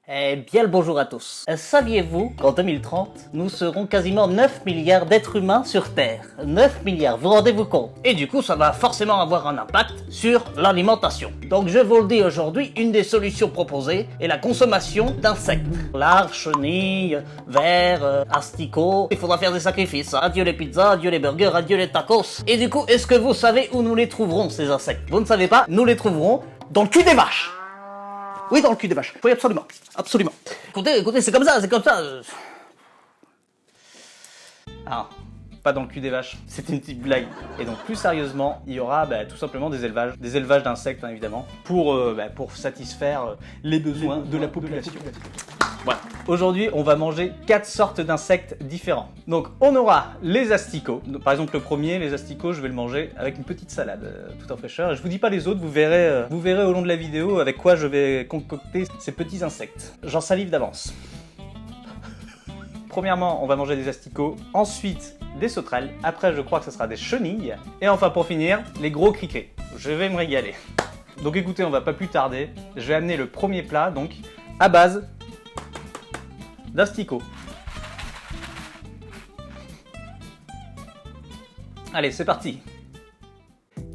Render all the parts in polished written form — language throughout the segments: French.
Eh bien le bonjour à tous. Saviez-vous qu'en 2030, nous serons quasiment 9 milliards d'êtres humains sur Terre? 9 milliards, vous rendez-vous compte? Et du coup, ça va forcément avoir un impact sur l'alimentation. Donc je vous le dis aujourd'hui, une des solutions proposées est la consommation d'insectes. Larves, chenilles, vers, asticots. Il faudra faire des sacrifices. Adieu les pizzas, adieu les burgers, adieu les tacos. Et du coup, est-ce que vous savez où nous les trouverons, ces insectes? Vous ne savez pas? Nous les trouverons dans le cul des vaches. Oui, dans le cul des vaches. Oui, absolument. Absolument. Écoutez, c'est comme ça, c'est comme ça. Ah, pas dans le cul des vaches. C'était une petite blague. Et donc, plus sérieusement, il y aura tout simplement des élevages. Des élevages d'insectes, hein, évidemment. Pour satisfaire les besoins de la population. Voilà. Aujourd'hui, on va manger 4 sortes d'insectes différents. Donc, on aura les asticots. Par exemple, le premier, les asticots, je vais le manger avec une petite salade, tout en fraîcheur. Je vous dis pas les autres, vous verrez au long de la vidéo avec quoi je vais concocter ces petits insectes. J'en salive d'avance. Premièrement, on va manger des asticots. Ensuite, des sauterelles. Après, je crois que ce sera des chenilles. Et enfin, pour finir, les gros criquets. Je vais me régaler. Donc, écoutez, on va pas plus tarder. Je vais amener le premier plat, donc, à base d'asticots. Allez, c'est parti.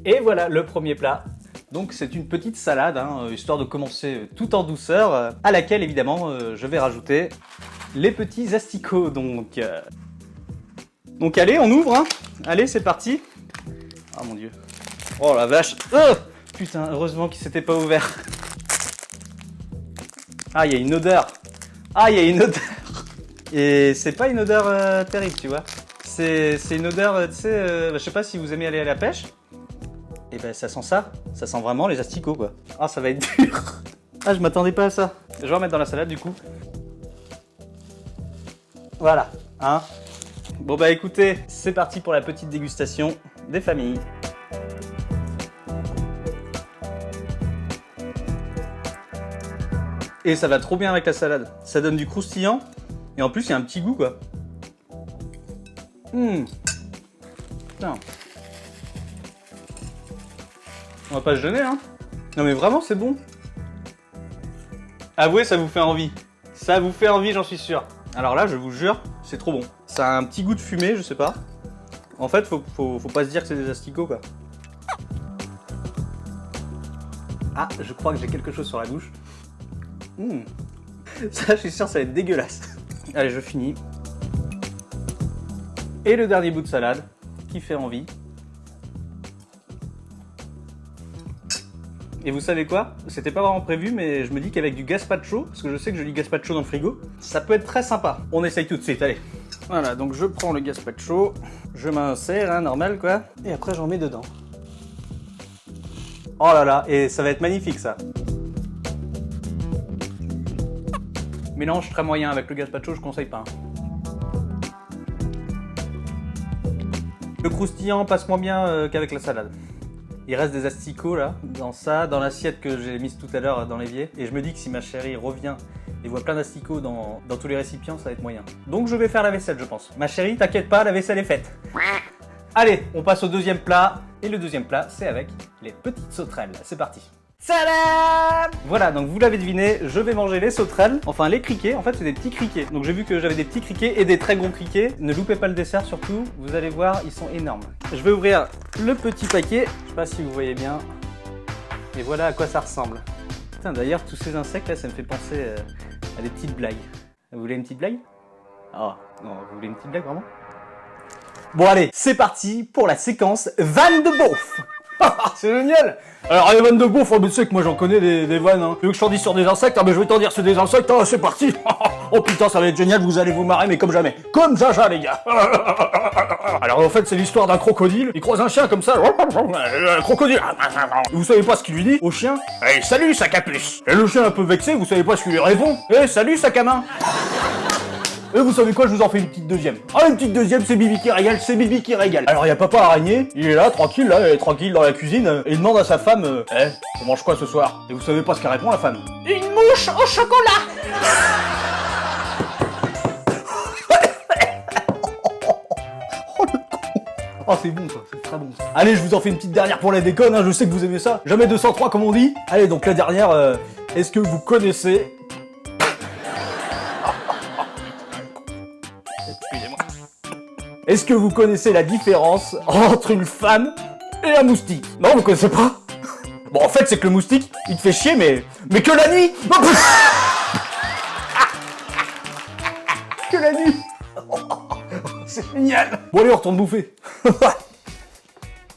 Et voilà le premier plat. Donc c'est une petite salade, hein, histoire de commencer tout en douceur, à laquelle évidemment je vais rajouter les petits asticots. Donc allez, on ouvre. Hein. Allez, c'est parti. Oh mon dieu. Oh la vache. Putain, heureusement qu'il s'était pas ouvert. Ah, il y a une odeur. Ah, il y a une odeur. Et c'est pas une odeur terrible, tu vois. C'est une odeur, tu sais, je sais pas si vous aimez aller à la pêche. Et ben ça sent ça. Ça sent vraiment les asticots, quoi. Ah, ça va être dur. Ah, je m'attendais pas à ça. Je vais remettre dans la salade, du coup. Voilà, hein. Bon bah écoutez, c'est parti pour la petite dégustation des familles. Et ça va trop bien avec la salade. Ça donne du croustillant. Et en plus, il y a un petit goût, quoi. Putain. On va pas se gêner, hein. Non mais vraiment, c'est bon. Avouez, ça vous fait envie. Ça vous fait envie, j'en suis sûr. Alors là, je vous jure, c'est trop bon. Ça a un petit goût de fumée, je sais pas. En fait, faut pas se dire que c'est des asticots, quoi. Ah, je crois que j'ai quelque chose sur la bouche. Ça, je suis sûr, ça va être dégueulasse. Allez, je finis. Et le dernier bout de salade, qui fait envie. Et vous savez quoi? C'était pas vraiment prévu, mais je me dis qu'avec du gazpacho, parce que je sais que j'ai du gazpacho dans le frigo, ça peut être très sympa. On essaye tout de suite, allez. Voilà, donc je prends le gazpacho, je m'insère, hein, normal quoi, et après j'en mets dedans. Oh là là, et ça va être magnifique ça. Mélange très moyen avec le gazpacho, je conseille pas. Le croustillant passe moins bien qu'avec la salade. Il reste des asticots là, dans l'assiette que j'ai mise tout à l'heure dans l'évier. Et je me dis que si ma chérie revient et voit plein d'asticots dans tous les récipients, ça va être moyen. Donc je vais faire la vaisselle, je pense. Ma chérie, t'inquiète pas, la vaisselle est faite. Allez, on passe au deuxième plat. Et le deuxième plat, c'est avec les petites sauterelles. C'est parti. Tadam! Voilà, donc vous l'avez deviné, je vais manger les sauterelles, enfin les criquets, en fait c'est des petits criquets. Donc j'ai vu que j'avais des petits criquets et des très gros criquets. Ne loupez pas le dessert surtout, vous allez voir, ils sont énormes. Je vais ouvrir le petit paquet, je sais pas si vous voyez bien. Et voilà à quoi ça ressemble. Putain, d'ailleurs tous ces insectes là, ça me fait penser à des petites blagues. Vous voulez une petite blague? Oh, non, vous voulez une petite blague vraiment? Bon allez, c'est parti pour la séquence vanne de beauf. C'est génial. Alors les vannes de beauf, tu sais que moi j'en connais des vannes, hein. Tu veux que je t'en dise sur des insectes? Ah ben je vais t'en dire sur des insectes, ah, c'est parti. Oh putain, ça va être génial, vous allez vous marrer, mais comme jamais. Comme Jaja les gars. Alors en fait c'est l'histoire d'un crocodile, il croise un chien comme ça, crocodile. Vous savez pas ce qu'il lui dit au chien? Hey, salut sac à puce. Et le chien un peu vexé, vous savez pas ce qu'il lui répond? Eh, salut sac à main. Et vous savez quoi, je vous en fais une petite deuxième. Ah, une petite deuxième, c'est Bibi qui régale, c'est Bibi qui régale. Alors, il y a papa araignée, il est là, tranquille, tranquille dans la cuisine, et il demande à sa femme, on mange quoi ce soir? Et vous savez pas ce qu'elle répond, la femme? Une mouche au chocolat. Oh, le con. Oh, c'est bon ça, c'est très bon ça. Allez, je vous en fais une petite dernière pour la déconne, hein, je sais que vous aimez ça. Jamais 203 comme on dit. Allez, donc la dernière, est-ce que vous connaissez Est-ce que vous connaissez la différence entre une femme et un moustique? Non, vous connaissez pas? Bon, en fait, c'est que le moustique, il te fait chier, mais que la nuit. Que la nuit. C'est génial. Bon, allez, on retourne bouffer.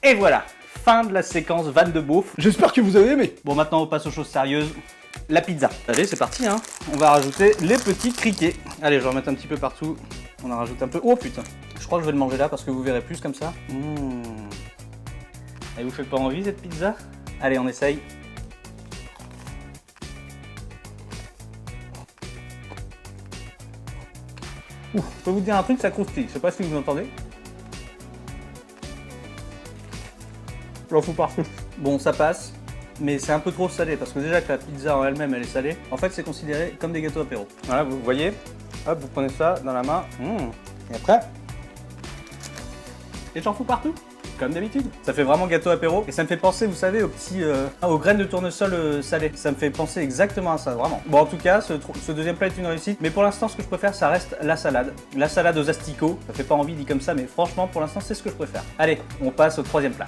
Et voilà, fin de la séquence vanne de beauf. J'espère que vous avez aimé. Bon, maintenant, on passe aux choses sérieuses. La pizza. Allez, c'est parti, hein. On va rajouter les petits criquets. Allez, je vais en mettre un petit peu partout. On en rajoute un peu. Oh putain. Je crois que je vais le manger là parce que vous verrez plus comme ça. Elle vous fait pas envie cette pizza? Allez, on essaye. Ouf, je peux vous dire un truc, ça croustille. Je sais pas si vous entendez. J'en fous partout. Bon, ça passe, mais c'est un peu trop salé parce que déjà que la pizza en elle-même, elle est salée. En fait, c'est considéré comme des gâteaux apéro. Voilà, vous voyez. Hop, vous prenez ça dans la main. Et après, et j'en fous partout. Comme d'habitude. Ça fait vraiment gâteau apéro et ça me fait penser, vous savez, aux petits, aux graines de tournesol salées. Ça me fait penser exactement à ça, vraiment. Bon, en tout cas, ce deuxième plat est une réussite. Mais pour l'instant, ce que je préfère, ça reste la salade. La salade aux asticots. Ça fait pas envie dit comme ça, mais franchement, pour l'instant, c'est ce que je préfère. Allez, on passe au troisième plat.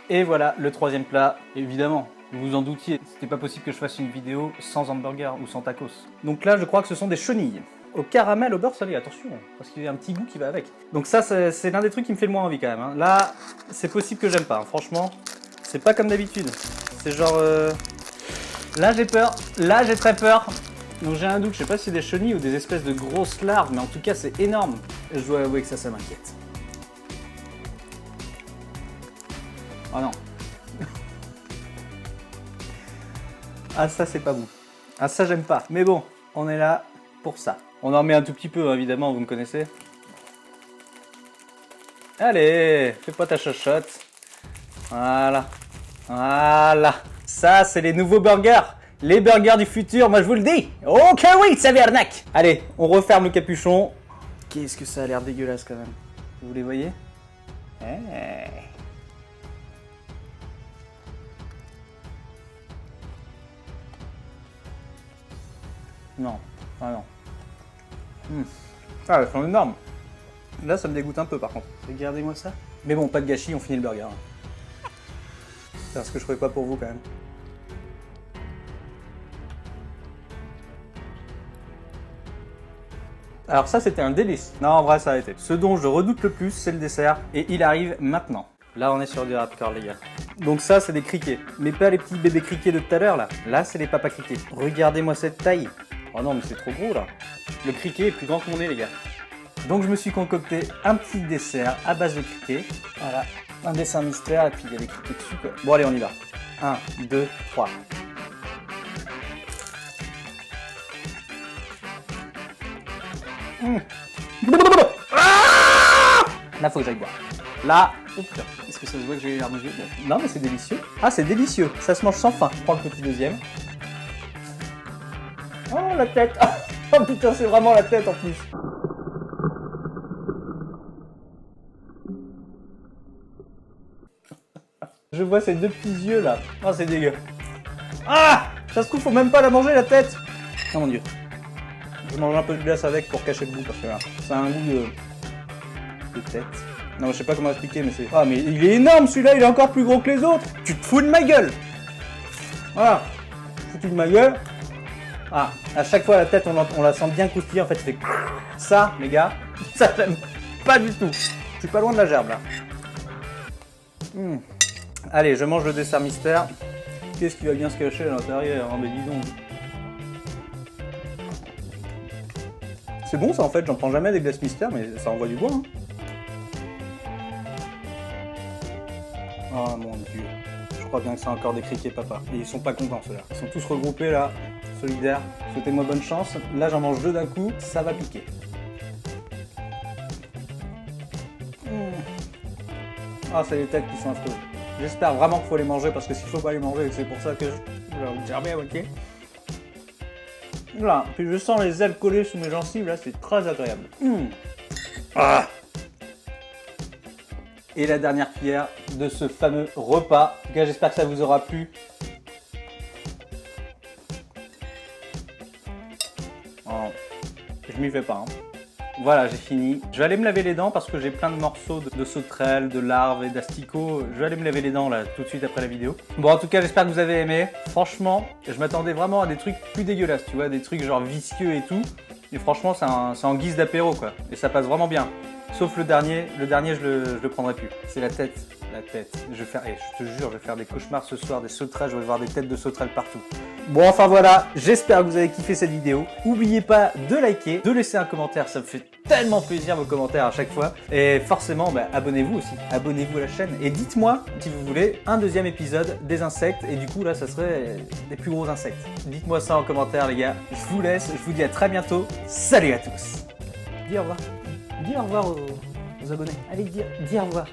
Et voilà, le troisième plat. Évidemment, vous vous en doutiez, c'était pas possible que je fasse une vidéo sans hamburger ou sans tacos. Donc là, je crois que ce sont des chenilles. Au caramel, au beurre salé, attention, parce qu'il y a un petit goût qui va avec. Donc ça, c'est l'un des trucs qui me fait le moins envie quand même. Hein. Là, c'est possible que j'aime pas, hein. Franchement, c'est pas comme d'habitude. C'est genre... Là, j'ai peur. Là, j'ai très peur. Donc j'ai un doute, je sais pas si c'est des chenilles ou des espèces de grosses larves, mais en tout cas, c'est énorme. Et je dois avouer que ça m'inquiète. Oh non. Ah, ça, c'est pas bon. Ah, ça, j'aime pas. Mais bon, on est là pour ça. On en met un tout petit peu, évidemment, vous me connaissez. Allez, fais pas ta chochotte. Voilà. Voilà. Ça, c'est les nouveaux burgers. Les burgers du futur, moi je vous le dis. Ok, oui, ça vernac. Allez, on referme le capuchon. Qu'est-ce que ça a l'air dégueulasse quand même. Vous les voyez? Non. Ah non. Ah, elles sont énormes. Là, ça me dégoûte un peu par contre. Regardez-moi ça. Mais bon, pas de gâchis, on finit le burger. C'est ce que je ferais pas pour vous quand même. Alors ça, c'était un délice. Non, en vrai, ça a été. Ce dont je redoute le plus, c'est le dessert. Et il arrive maintenant. Là, on est sur du hardcore, les gars. Donc ça, c'est des criquets. Mais pas les petits bébés criquets de tout à l'heure, là. Là, c'est les papas criquets. Regardez-moi cette taille. Oh non, mais c'est trop gros, là. Le criquet est plus grand que mon nez, les gars. Donc je me suis concocté un petit dessert à base de criquets. Voilà, un dessin mystère et puis il y a des criquets dessus, quoi. Bon allez, on y va. 1, 2, 3. Là, faut que j'aille boire. Là, oh putain, est-ce que ça se voit que j'ai l'air de jeu? Non, mais c'est délicieux. Ah, c'est délicieux. Ça se mange sans faim. Je prends le petit deuxième. Oh, la tête. Oh putain, c'est vraiment la tête en plus. Je vois ces deux petits yeux là. Oh, c'est dégueu. Ah, ça se trouve, faut même pas la manger la tête. Oh mon dieu. Je mange un peu de glace avec pour cacher le goût parce que là, ça a un goût de tête. Non, je sais pas comment expliquer, mais c'est... Ah, mais il est énorme celui-là, il est encore plus gros que les autres. Tu te fous de ma gueule. Voilà. Foutu de ma gueule. Ah, à chaque fois la tête, on la sent bien croustiller. En fait, c'est ça, les gars. Ça, j'aime pas du tout. Je suis pas loin de la gerbe là. Allez, je mange le dessert mystère. Qu'est-ce qui va bien se cacher à l'intérieur? Oh, mais dis donc. C'est bon ça en fait, j'en prends jamais des glaces mystères, mais ça envoie du bois. Hein. Oh mon dieu. Je crois bien que c'est encore des criquets papa. Et ils sont pas contents ceux-là. Ils sont tous regroupés là, solidaires. Souhaitez-moi bonne chance. Là j'en mange deux d'un coup, ça va piquer. Ah, c'est les têtes qui sont affreuses. J'espère vraiment qu'il faut les manger parce que s'il faut pas les manger, c'est pour ça que je vais vous gerber, ok. Voilà, puis je sens les ailes collées sous mes gencives, là c'est très agréable. Ah. Et la dernière cuillère de ce fameux repas. En tout cas, j'espère que ça vous aura plu. Oh, je m'y fais pas. Hein. Voilà, j'ai fini. Je vais aller me laver les dents parce que j'ai plein de morceaux de sauterelles, de larves et d'asticots. Je vais aller me laver les dents là tout de suite après la vidéo. Bon, en tout cas, j'espère que vous avez aimé. Franchement, je m'attendais vraiment à des trucs plus dégueulasses, tu vois, des trucs genre visqueux et tout. Et franchement, c'est en guise d'apéro quoi. Et ça passe vraiment bien. Sauf le dernier je le prendrai plus. C'est la tête. La tête. Je te jure, je vais faire des cauchemars ce soir, des sauterelles, je vais voir des têtes de sauterelles partout. Bon, enfin voilà, j'espère que vous avez kiffé cette vidéo. N'oubliez pas de liker, de laisser un commentaire, ça me fait tellement plaisir vos commentaires à chaque fois. Et forcément, abonnez-vous aussi, abonnez-vous à la chaîne. Et dites-moi, si vous voulez, un deuxième épisode des insectes. Et du coup, là, ça serait des plus gros insectes. Dites-moi ça en commentaire, les gars. Je vous laisse, je vous dis à très bientôt. Salut à tous. Dis au revoir. Dis au revoir aux abonnés. Allez, dis au revoir.